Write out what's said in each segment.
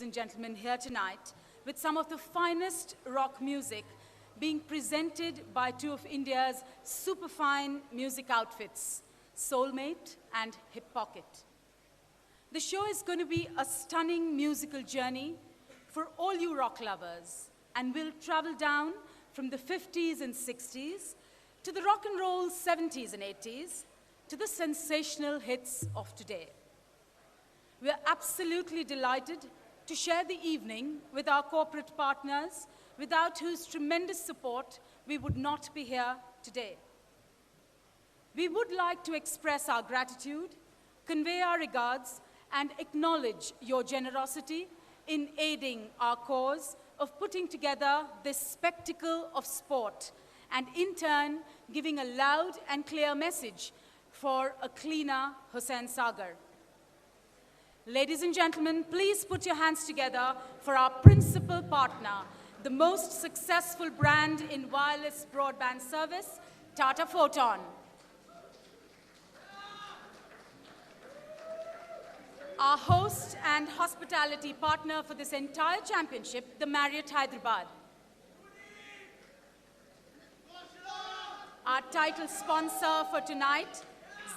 and gentlemen, here tonight with some of the finest rock music being presented by two of India's superfine music outfits, Soulmate and Hip Pocket. The show is going to be a stunning musical journey for all you rock lovers, and we'll travel down from the 50s and 60s to the rock and roll 70s and 80s to the sensational hits of today. We're absolutely delighted to share the evening with our corporate partners, without whose tremendous support we would not be here today. We would like to express our gratitude, convey our regards, and acknowledge your generosity in aiding our cause of putting together this spectacle of sport, and in turn, giving a loud and clear message for a cleaner Hussain Sagar. Ladies and gentlemen, please put your hands together for our principal partner, the most successful brand in wireless broadband service, Tata Photon. Our host and hospitality partner for this entire championship, the Marriott Hyderabad. Our title sponsor for tonight,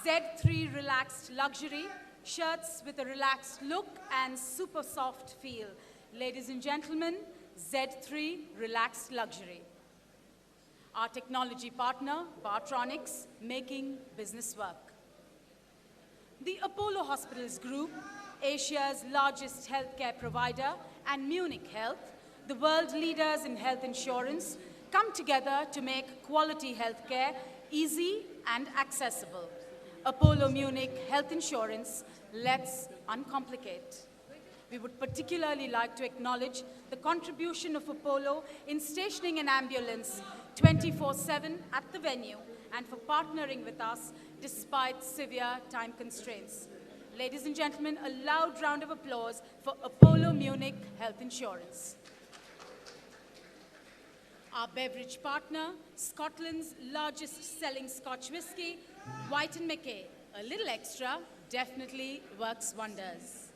Z3 Relaxed Luxury, shirts with a relaxed look and super soft feel. Ladies and gentlemen, Z3 Relaxed Luxury. Our technology partner, Bartronics, making business work. The Apollo Hospitals Group, Asia's largest healthcare provider, and Munich Health, the world leaders in health insurance, come together to make quality healthcare easy and accessible. Apollo Munich Health Insurance, let's uncomplicate. We would particularly like to acknowledge the contribution of Apollo in stationing an ambulance 24/7 at the venue and for partnering with us despite severe time constraints. Ladies and gentlemen, a loud round of applause for Apollo Munich Health Insurance. Our beverage partner, Scotland's largest selling Scotch whisky, White & Mackay. A little extra definitely works wonders.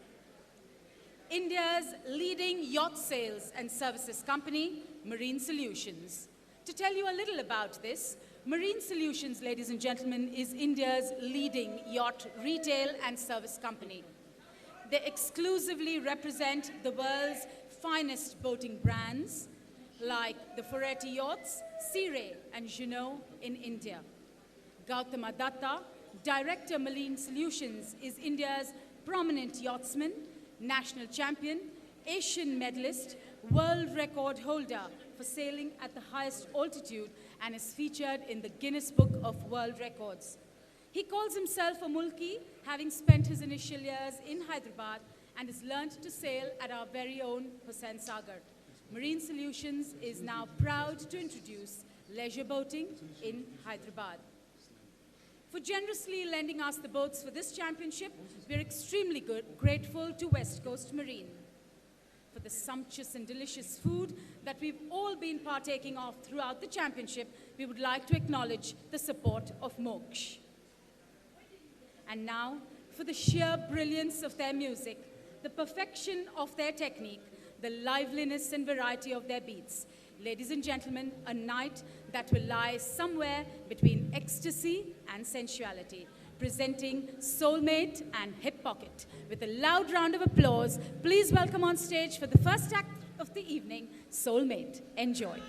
India's leading yacht sales and services company, Marine Solutions. To tell you a little about this, Marine Solutions, ladies and gentlemen, is India's leading yacht retail and service company. They exclusively represent the world's finest boating brands, like the Ferretti Yachts, Sea Ray, and Juno in India. Gautama Datta, Director Marine Solutions, is India's prominent yachtsman, national champion, Asian medalist, world record holder for sailing at the highest altitude, and is featured in the Guinness Book of World Records. He calls himself a Mulki, having spent his initial years in Hyderabad, and has learned to sail at our very own Hussain Sagar. Marine Solutions is now proud to introduce leisure boating in Hyderabad. For generously lending us the boats for this championship, we're extremely grateful to West Coast Marine. For the sumptuous and delicious food that we've all been partaking of throughout the championship, we would like to acknowledge the support of Moksh. And now, for the sheer brilliance of their music, the perfection of their technique, the liveliness and variety of their beats. Ladies and gentlemen, a night that will lie somewhere between ecstasy and sensuality. Presenting Soulmate and Hip Pocket. With a loud round of applause, please welcome on stage for the first act of the evening, Soulmate. Enjoy.